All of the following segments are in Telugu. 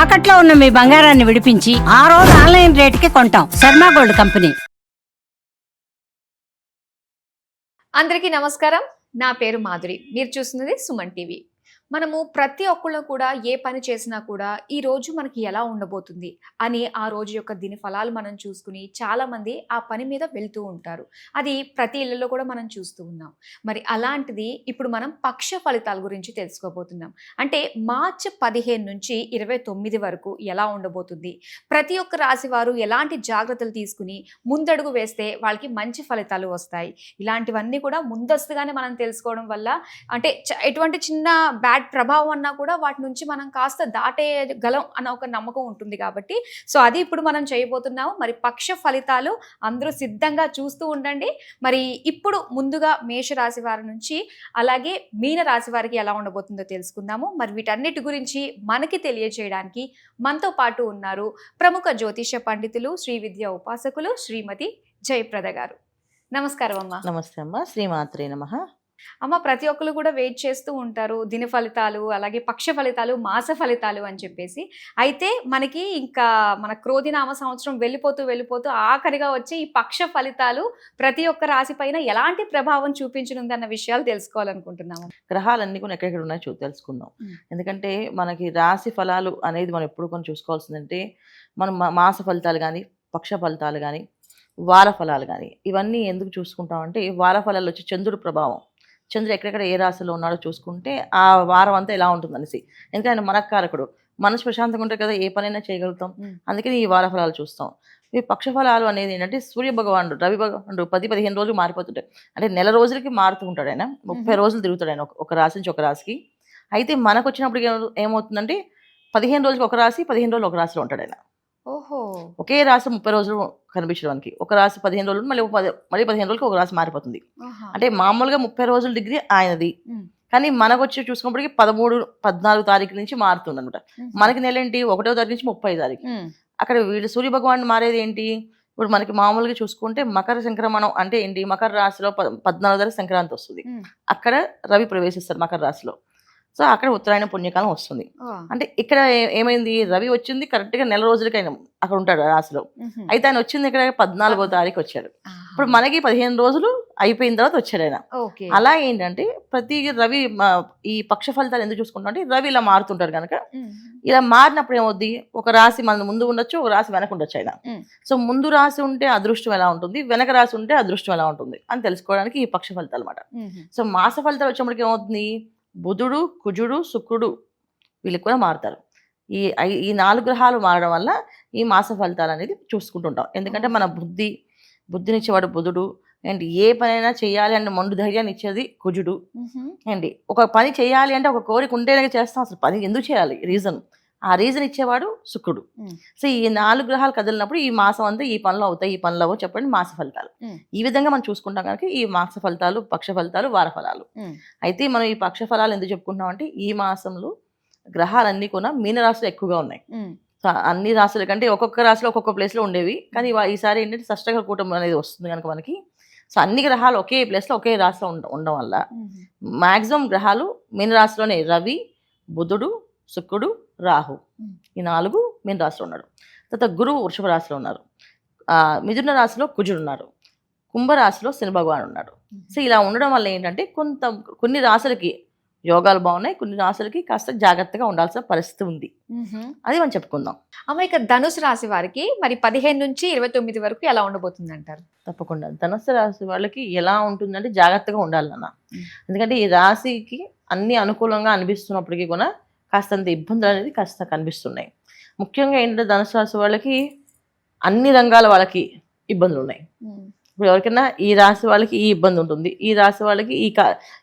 తాకట్లో ఉన్న మీ బంగారాన్ని విడిపించి ఆ రోజు ఆన్లైన్ రేటుకి కొంటాం. Sharma gold company. అందరికీ నమస్కారం. నా పేరు మాధురి. మీరు చూస్తున్నది సుమన్ టీవీ. మనము ప్రతి ఒక్కళ్ళు కూడా ఏ పని చేసినా కూడా ఈ రోజు మనకి ఎలా ఉండబోతుంది అని ఆ రోజు యొక్క దిన ఫలాలు మనం చూసుకుని చాలామంది ఆ పని మీద వెళ్తూ ఉంటారు. అది ప్రతి ఇళ్లలో కూడా మనం చూస్తూ ఉన్నాం. మరి అలాంటిది ఇప్పుడు మనం పక్ష ఫలితాల గురించి తెలుసుకోబోతున్నాం. అంటే మార్చి 15 నుంచి 29 వరకు ఎలా ఉండబోతుంది, ప్రతి ఒక్క రాశి వారు ఎలాంటి జాగ్రత్తలు తీసుకుని ముందడుగు వేస్తే వాళ్ళకి మంచి ఫలితాలు వస్తాయి. ఇలాంటివన్నీ కూడా ముందస్తుగానే మనం తెలుసుకోవడం వల్ల అంటే ఎటువంటి చిన్న బ్యాడ్ ప్రభావం అన్నా కూడా వాటి నుంచి మనం కాస్త దాటేయగలం అన్న ఒక నమ్మకం ఉంటుంది. కాబట్టి సో అది ఇప్పుడు మనం చేయబోతున్నాము. మరి పక్ష ఫలితాలు అందరూ సిద్ధంగా చూస్తూ ఉండండి. మరి ఇప్పుడు ముందుగా మేషరాశి వారి నుంచి అలాగే మీన రాశి వారికి ఎలా ఉండబోతుందో తెలుసుకుందాము. మరి వీటన్నిటి గురించి మనకి తెలియజేయడానికి మనతో పాటు ఉన్నారు ప్రముఖ జ్యోతిష పండితులు, శ్రీ విద్యా ఉపాసకులు శ్రీమతి జయప్రద గారు. నమస్కారం అమ్మ. నమస్తే అమ్మ. శ్రీమాత్రే నమః. అమ్మ, ప్రతి ఒక్కరు కూడా వెయిట్ చేస్తూ ఉంటారు దిన ఫలితాలు, అలాగే పక్ష ఫలితాలు, మాస ఫలితాలు అని చెప్పేసి. అయితే మనకి ఇంకా మన క్రోధినామ సంవత్సరం వెళ్ళిపోతూ ఆఖరిగా వచ్చి ఈ పక్ష ఫలితాలు ప్రతి ఒక్క రాశి పైన ఎలాంటి ప్రభావం చూపించనుంది అన్న విషయాలు తెలుసుకోవాలనుకుంటున్నాము. గ్రహాలన్నీ కూడా ఎక్కడెక్కడ ఉన్నాయో తెలుసుకుందాం. ఎందుకంటే మనకి రాశి ఫలాలు అనేది మనం ఎప్పుడు కొన్ని చూసుకోవాల్సిందంటే మనం మాస ఫలితాలు కానీ, పక్ష ఫలితాలు కానీ, వార ఫలాలు కానీ ఇవన్నీ ఎందుకు చూసుకుంటామంటే వార ఫలాలు వచ్చి చంద్రుడి ప్రభావం, చంద్రుడు ఎక్కడెక్కడ ఏ రాశిలో ఉన్నాడో చూసుకుంటే ఆ వారం అంతా ఎలా ఉంటుంది అనేసి. ఎందుకంటే ఆయన మనకారకుడు, మనసు ప్రశాంతంగా ఉంటే కదా ఏ పనైనా చేయగలుగుతాం. అందుకని ఈ వార ఫలాలు చూస్తాం. ఈ పక్ష ఫలాలు అనేది ఏంటంటే సూర్య భగవానుడు, రవి భగవానుడు 10-15 రోజులు మారిపోతుంటాయి. అంటే నెల రోజులకి మారుతూ ఉంటాడు ఆయన. 30 రోజులు తిరుగుతాడు ఆయన ఒక రాశి నుంచి ఒక రాశికి. అయితే మనకు వచ్చినప్పుడు ఏమవుతుందంటే 15 రోజులకి ఒక రాశి, 15 రోజులు ఒక రాశిలో ఉంటాడు ఆయన. ఓహో. ఒకే రాశి 30 రోజులు కనిపించడానికి, ఒక రాశి 15 రోజులు, మళ్ళీ 15 రోజులకి ఒక రాశి మారిపోతుంది. అంటే మామూలుగా 30 రోజుల డిగ్రీ ఆయనది, కానీ మనకు వచ్చి చూసుకున్నప్పటికీ 13-14 తారీఖు నుంచి మారుతుంది అనమాట. మనకి నెల ఏంటి 1వ తారీఖు నుంచి 30వ తారీఖు. అక్కడ వీళ్ళు సూర్య భగవాన్ మారేది ఏంటి, ఇప్పుడు మనకి మామూలుగా చూసుకుంటే మకర సంక్రమణం అంటే ఏంటి, మకర రాశిలో 14వ తారీఖు సంక్రాంతి వస్తుంది. అక్కడ రవి ప్రవేశిస్తారు మకర రాశిలో. సో అక్కడ ఉత్తరాయణ పుణ్యకాలం వస్తుంది. అంటే ఇక్కడ ఏమైంది, రవి వచ్చింది కరెక్ట్గా నెల రోజులకి ఆయన అక్కడ ఉంటాడు రాశిలో. అయితే ఆయన వచ్చింది ఇక్కడ 14వ తారీఖు వచ్చాడు. ఇప్పుడు మనకి 15 రోజులు అయిపోయిన తర్వాత వచ్చాడు ఆయన. అలా ఏంటంటే ప్రతి రవి ఈ పక్ష ఫలితాలు ఎందుకు చూసుకుంటాం అంటే రవి ఇలా మారుతుంటారు కనుక ఇలా మారినప్పుడు ఏమవుద్ది, ఒక రాశి మన ముందు ఉండొచ్చు, ఒక రాశి వెనక ఉండొచ్చు ఆయన. సో ముందు రాశి ఉంటే అదృష్టం ఎలా ఉంటుంది, వెనక రాశి ఉంటే అదృష్టం ఎలా ఉంటుంది అని తెలుసుకోవడానికి ఈ పక్ష ఫలితాలు అనమాట. సో మాస ఫలితాలు వచ్చేప్పటికి ఏమవుతుంది, బుధుడు, కుజుడు, శుక్రుడు వీళ్ళు కూడా మారుతారు. ఈ 4 గ్రహాలు మారడం వల్ల ఈ మాస ఫలితాలు అనేది చూసుకుంటుంటాం. ఎందుకంటే మన బుద్ధినిచ్చేవాడు బుధుడు అండ్ ఏ పనైనా చేయాలి అంటే మొండు ధైర్యాన్ని ఇచ్చేది కుజుడు అండి. ఒక పని చేయాలి అంటే ఒక కోరిక ఉంటేనే చేస్తాం, అసలు పని ఎందుకు చేయాలి ఆ రీజన్ ఇచ్చేవాడు శుక్రుడు. సో ఈ 4 గ్రహాలు కదిలినప్పుడు ఈ మాసం అంతా ఈ పనులు అవుతాయి, ఈ పనులు అవ్వవు చెప్పండి మాస ఫలితాలు. ఈ విధంగా మనం చూసుకుంటాం కనుక ఈ మాస ఫలితాలు, పక్ష ఫలితాలు, వార ఫలాలు. అయితే మనం ఈ పక్ష ఫలాలు ఎందుకు చెప్పుకుంటాం అంటే ఈ మాసంలో గ్రహాలన్నీ కూడా మీనరాశులు ఎక్కువగా ఉన్నాయి. అన్ని రాశుల కంటే ఒక్కొక్క రాశిలో ఒక్కొక్క ప్లేస్లో ఉండేవి, కానీ ఈసారి ఏంటంటే షష్టగ్రహ కూటమి అనేది వస్తుంది కనుక మనకి. సో అన్ని గ్రహాలు ఒకే ప్లేస్లో ఒకే రాశిలో ఉండడం వల్ల మ్యాక్సిమం గ్రహాలు మీనరాశిలోనే రవి, బుధుడు, శుక్రుడు, రాహు ఈ 4 మీన రాశిలో ఉన్నాడు. తర్వాత గురువు వృషభ రాశిలో ఉన్నారు, మిథున రాశిలో కుజుడు ఉన్నారు, కుంభరాశిలో శని భగవాన్ ఉన్నాడు. సో ఇలా ఉండడం వల్ల ఏంటంటే కొన్ని రాశులకి యోగాలు బాగున్నాయి, కొన్ని రాశులకి కాస్త జాగ్రత్తగా ఉండాల్సిన పరిస్థితి ఉంది. అది మనం చెప్పుకుందాం. అమ్మ, ఇక ధనుసు రాశి వారికి మరి 15 నుంచి 29 వరకు ఎలా ఉండబోతుంది అంటారు? తప్పకుండా ధనుసు రాశి వాళ్ళకి ఎలా ఉంటుందంటే జాగ్రత్తగా ఉండాలన్న. ఎందుకంటే ఈ రాశికి అన్ని అనుకూలంగా అనిపిస్తున్నప్పటికీ కూడా కాస్తంత ఇబ్బందులు అనేది కాస్త కనిపిస్తున్నాయి. ముఖ్యంగా ఏంటంటే ధనుసు రాశి వాళ్ళకి అన్ని రంగాల వాళ్ళకి ఇబ్బందులు ఉన్నాయి. ఇప్పుడు ఎవరికైనా ఈ రాశి వాళ్ళకి ఈ ఇబ్బంది ఉంటుంది, ఈ రాశి వాళ్ళకి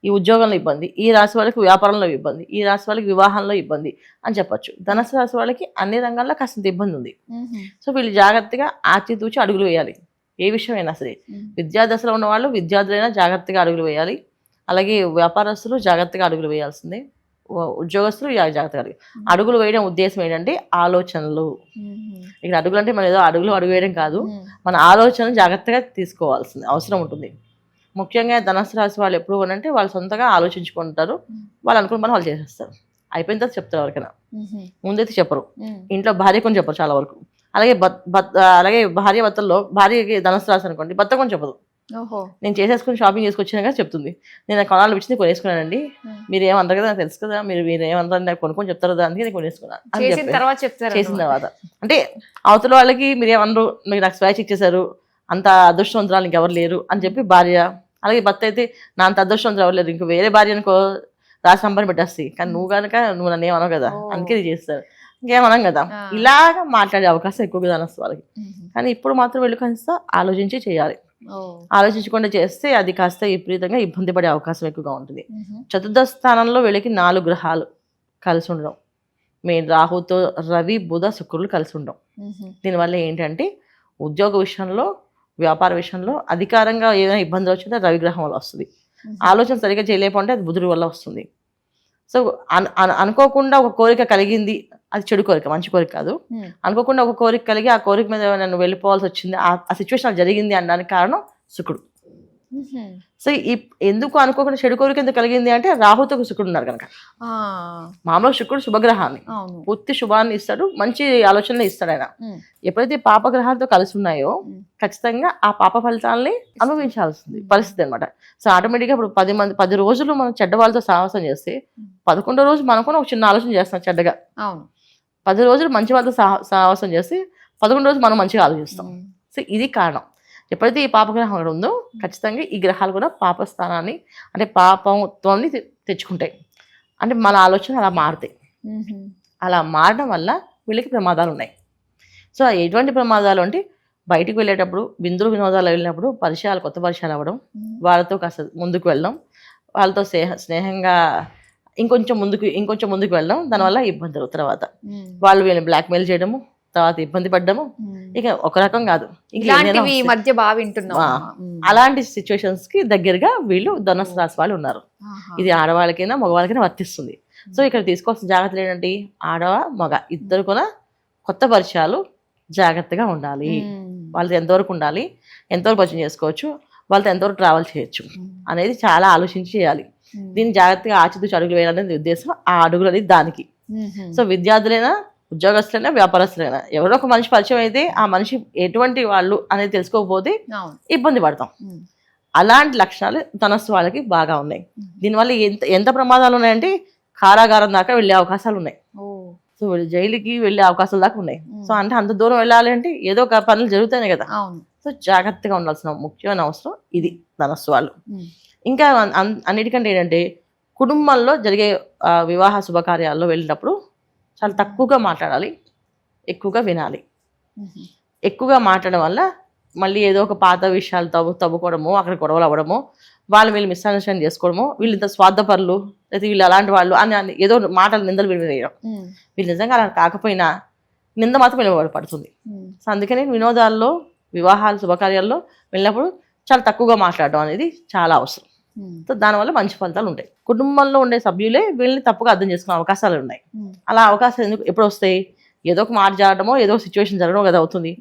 ఈ ఉద్యోగంలో ఇబ్బంది, ఈ రాశి వాళ్ళకి వ్యాపారంలో ఇబ్బంది, ఈ రాశి వాళ్ళకి వివాహంలో ఇబ్బంది అని చెప్పొచ్చు. ధనుసు రాశి వాళ్ళకి అన్ని రంగాల్లో కాస్తంత ఇబ్బంది ఉంది. సో వీళ్ళు జాగ్రత్తగా ఆచితూచి అడుగులు వేయాలి. ఏ విషయమైనా సరే విద్యాదశలో ఉన్న వాళ్ళు విద్యార్థులైనా జాగ్రత్తగా అడుగులు వేయాలి. అలాగే వ్యాపారస్తులు జాగ్రత్తగా అడుగులు వేయాల్సిందే, ఉద్యోగస్తులు జాగ్రత్తగా అడుగులు వేయడం ఉద్దేశం ఏంటంటే ఆలోచనలు. ఇక్కడ అడుగులు అంటే మనం ఏదో అడుగు వేయడం కాదు, మన ఆలోచనలు జాగ్రత్తగా తీసుకోవాల్సింది అవసరం ఉంటుంది. ముఖ్యంగా ధనుసు రాశి వాళ్ళు ఎప్పుడు అంటే వాళ్ళు సొంతగా ఆలోచించుకుంటారు, వాళ్ళు అనుకున్న పని వాళ్ళు చేసేస్తారు. అయిపోయిన తర్వాత చెప్తారు ఎవరికైనా, ముందైతే చెప్పరు. ఇంట్లో భార్య కొని చెప్పరు చాలా వరకు. అలాగే అలాగే భార్య భర్తల్లో భార్యకి ధనుసు రాశి అనుకోండి, భర్త కొని చెప్పదు. నేను చేసేసుకుని షాపింగ్ చేసుకొచ్చినాక చెప్తుంది, నేను కొనాలి వచ్చింది కొనేసుకున్నానండి, మీరు ఏమంటారు కదా నాకు తెలుసు కదా, మీరు ఏమంటారు నాకు కొనుక్కొని చెప్తారు కదా, అందుకే నేను కొనేసుకున్నాను చేసిన తర్వాత. అంటే అవతల వాళ్ళకి మీరు ఏమన్నారు, మీరు నాకు స్వేచ్ఛ ఇచ్చేసారు, అంత అదృష్టవంతురాలు ఇంకెవరు లేరు అని చెప్పి భార్య. అలాగే భర్త అయితే నా అంత అదృష్టవంతులు ఎవరు లేరు, ఇంకో వేరే భార్య అనుకో రాసి సంపని పెట్టేస్తాయి, కానీ నువ్వు నన్ను ఏమనవు కదా, అందుకే ఇది చేస్తారు, ఇంకేమనం కదా. ఇలాగా మాట్లాడే అవకాశం ఎక్కువగా ధనస్సు వాళ్ళకి. కానీ ఇప్పుడు మాత్రం వీళ్ళు కాస్త ఆలోచించి చేయాలి. ఆలోచించకుండా చేస్తే అది కాస్త విపరీతంగా ఇబ్బంది పడే అవకాశం ఎక్కువగా ఉంటుంది. చతుర్థ స్థానంలో వీళ్ళకి 4 గ్రహాలు కలిసి ఉండడం, మెయిన్ రాహుతో రవి బుధ శుక్రులు కలిసి ఉండడం. దీనివల్ల ఏంటంటే ఉద్యోగ విషయంలో, వ్యాపార విషయంలో అధికారంగా ఏదైనా ఇబ్బందులు వచ్చింటే రవి గ్రహం వల్ల వస్తుంది. ఆలోచన సరిగ్గా చేయలేకపోతే అది బుధుడి వల్ల వస్తుంది. సో అనుకోకుండా ఒక కోరిక కలిగింది, అది చెడు కోరిక, మంచి కోరిక కాదు. అనుకోకుండా ఒక కోరిక కలిగి ఆ కోరిక మీద నన్ను వెళ్ళిపోవాల్సి వచ్చింది, ఆ సిచ్యువేషన్ జరిగింది అనడానికి కారణం శుక్రుడు. సో ఎందుకు అనుకోకుండా చెడు కోరిక ఎందుకు కలిగింది అంటే రాహుతో శుక్రుడు ఉన్నారు కనుక. మామూలుగా శుక్రుడు శుభగ్రహాన్ని, పూర్తి శుభాన్ని ఇస్తాడు, మంచి ఆలోచనలు ఇస్తాడు ఆయన. ఎప్పుడైతే పాపగ్రహాలతో కలిసి ఉన్నాయో ఖచ్చితంగా ఆ పాప ఫలితాలని అనుభవించాల్సింది పరిస్థితి అనమాట. సో ఆటోమేటిక్గా ఇప్పుడు 10 రోజులు మనం చెడ్డ వాళ్ళతో సాహసం చేస్తే 11వ రోజు మనకు ఒక చిన్న ఆలోచన చేస్తాం చెడ్డగా. 10 రోజులు మంచి వాళ్ళతో సాహసం చేస్తే 11వ రోజు మనం మంచిగా ఆలోచిస్తాం. సో ఇది కారణం. ఎప్పుడైతే ఈ పాపగ్రహం అక్కడ ఉందో ఖచ్చితంగా ఈ గ్రహాలు కూడా పాపస్థానాన్ని అంటే పాపత్వాన్ని తెచ్చుకుంటాయి. అంటే మన ఆలోచన అలా మారుతాయి. అలా మారడం వల్ల వీళ్ళకి ప్రమాదాలు ఉన్నాయి. సో ఎటువంటి ప్రమాదాలు అంటే బయటికి వెళ్ళేటప్పుడు, విందులు వినోదాలు వెళ్ళినప్పుడు కొత్త పరిచయాలు అవ్వడం, వాళ్ళతో కాస్త ముందుకు వెళ్ళడం, వాళ్ళతో స్నేహంగా ఇంకొంచెం ముందుకు వెళ్ళడం, దానివల్ల ఇబ్బందులు. తర్వాత వాళ్ళు వీళ్ళని బ్లాక్మెయిల్ చేయడము, తర్వాత ఇబ్బంది పడ్డము, ఇక ఒక రకం కాదు, మధ్య బాగా వింటున్నాం. అలాంటి సిచ్యువేషన్స్ కి దగ్గరగా వీళ్ళు ధనుసు రాశి వాళ్ళు ఉన్నారు. ఇది ఆడవాళ్ళకైనా మగవాళ్ళకైనా వర్తిస్తుంది. సో ఇక్కడ తీసుకోవాల్సిన జాగ్రత్తలు ఏంటంటే ఆడవ మగ ఇద్దరు కూడా కొత్త పరిచయాలు జాగ్రత్తగా ఉండాలి. వాళ్ళతో ఎంతవరకు ఉండాలి, ఎంతవరకు పరిచయం చేసుకోవచ్చు, వాళ్ళతో ఎంతవరకు ట్రావెల్ చేయొచ్చు అనేది చాలా ఆలోచించి చేయాలి. దీన్ని జాగ్రత్తగా ఆచితూచి అడుగులు వేయాలనేది ఉద్దేశం. ఆ అడుగులు అనేది దానికి. సో విద్యార్థులైనా, ఉద్యోగస్తులైనా, వ్యాపారస్తులైనా ఎవరో ఒక మనిషి పరిచయం అయితే ఆ మనిషి ఎటువంటి వాళ్ళు అనేది తెలుసుకోకపోతే ఇబ్బంది పడతాం. అలాంటి లక్షణాలు ధనస్సు వాళ్ళకి బాగా ఉన్నాయి. దీనివల్ల ఎంత ప్రమాదాలు ఉన్నాయంటే కారాగారం దాకా వెళ్ళే అవకాశాలు ఉన్నాయి. సో జైలుకి వెళ్ళే అవకాశాలు దాకా ఉన్నాయి. సో అంటే అంత దూరం వెళ్ళాలి అంటే ఏదో ఒక పనులు జరుగుతాయి కదా. సో జాగ్రత్తగా ఉండాల్సిన ముఖ్యమైన అవసరం ఇది ధనస్సు వాళ్ళు. ఇంకా అన్నిటికంటే ఏంటంటే కుటుంబంలో జరిగే వివాహ శుభకార్యాల్లో వెళ్ళినప్పుడు చాలా తక్కువగా మాట్లాడాలి, ఎక్కువగా వినాలి. ఎక్కువగా మాట్లాడడం వల్ల మళ్ళీ ఏదో ఒక పాత విషయాలు తవ్వుకోవడము, అక్కడ గొడవలు అవ్వడము, వీళ్ళు మిస్అండర్స్టాండ్ చేసుకోవడము, వీళ్ళు ఇంత స్వార్థపరులు లేదా వీళ్ళు అలాంటి వాళ్ళు అని ఏదో మాటలు నిందలు వేయడం. వీళ్ళు నిజంగా అలా కాకపోయినా నింద మాత్రం వెలువడి పడుతుంది. సో అందుకని వినోదాల్లో, వివాహాలు, శుభకార్యాల్లో వెళ్ళినప్పుడు చాలా తక్కువగా మాట్లాడడం అనేది చాలా అవసరం. సో దానివల్ల మంచి ఫలితాలు ఉంటాయి. కుటుంబంలో ఉండే సభ్యులే వీళ్ళని తప్పుగా అర్థం చేసుకునే అవకాశాలు ఉన్నాయి. అలా అవకాశాలు ఎప్పుడు వస్తాయి? ఏదో ఒక మాట జరగడమో, ఏదో ఒక సిచ్యువేషన్ జరగడం కదా అవుతుంది.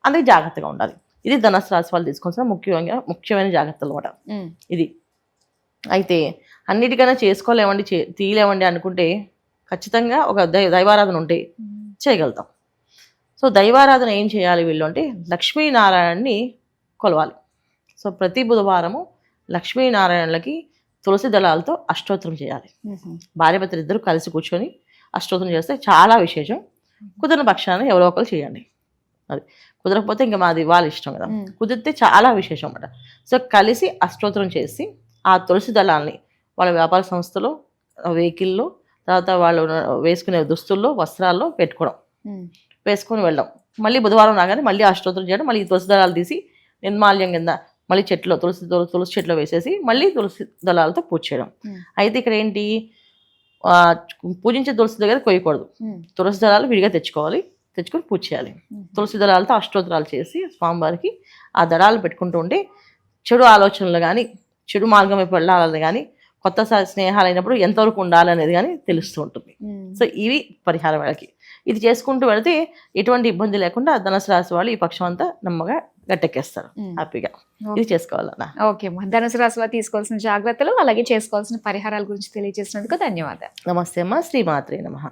అందుకే జాగ్రత్తగా ఉండాలి. ఇది ధనుసు రాశి వాళ్ళు తీసుకోవాల్సిన ముఖ్యమైన జాగ్రత్తలు అన్నమాట. ఇది అయితే అన్నిటికైనా చేసుకోలేమండి, తీయలేమండి అనుకుంటే ఖచ్చితంగా ఒక దైవారాధన ఉంటే చేయగలుగుతాం. సో దైవారాధన ఏం చేయాలి వీళ్ళు అంటే లక్ష్మీనారాయణని కొలవాలి. సో ప్రతి బుధవారము లక్ష్మీనారాయణలకి తులసి దళాలతో అష్టోత్తరం చేయాలి. భార్యాభర్తలు ఇద్దరు కలిసి కూర్చొని అష్టోత్తరం చేస్తే చాలా విశేషం. కుదిరిన పక్షాన్ని ఎవరో ఒకరు చేయండి. అది కుదరకపోతే ఇంకా మాది వాళ్ళ ఇష్టం కదా. కుదిరితే చాలా విశేషం అన్నమాట. సో కలిసి అష్టోత్తరం చేసి ఆ తులసి దళాలని వాళ్ళ వ్యాపార సంస్థలో, వెహికల్లో, తర్వాత వాళ్ళు వేసుకునే దుస్తుల్లో, వస్త్రాల్లో పెట్టుకోవడం, వేసుకొని వెళ్ళడం. మళ్ళీ బుధవారం రాగానే మళ్ళీ అష్టోత్తరం చేయడం, మళ్ళీ తులసి దళాలు తీసి నిర్మాల్యం కింద మళ్ళీ చెట్లో తులసి చెట్లో వేసేసి మళ్ళీ తులసి దళాలతో పూజ చేయడం. అయితే ఇక్కడ ఏంటి, పూజించే తులసి దగ్గర కొయ్యకూడదు. తులసి దళాలు విడిగా తెచ్చుకొని పూజ చేయాలి. తులసి దళాలతో అష్టోత్తరాలు చేసి స్వామివారికి ఆ దళాలు పెట్టుకుంటూ ఉంటే చెడు ఆలోచనలు కానీ, చెడు మార్గం వైపు వెళ్ళాలని కానీ, కొత్త స్నేహాలు అయినప్పుడు ఎంతవరకు ఉండాలనేది కానీ తెలుస్తూ ఉంటుంది. సో ఇవి పరిహారం వాళ్ళకి. ఇది చేసుకుంటూ వెళితే ఎటువంటి ఇబ్బంది లేకుండా ధనుసు రాశి వాళ్ళు ఈ పక్షం అంతా నమ్మగా గట్టెక్కేస్తారు హ్యాపీగా. ఇది చేసుకోవాలన్నా. ఓకే అమ్మా, ధనుసు రాశి వారు తీసుకోవాల్సిన జాగ్రత్తలు అలాగే చేసుకోవాల్సిన పరిహారాల గురించి తెలియజేసినందుకు ధన్యవాదాలు. నమస్తే అమ్మ. శ్రీమాత్రే నమః.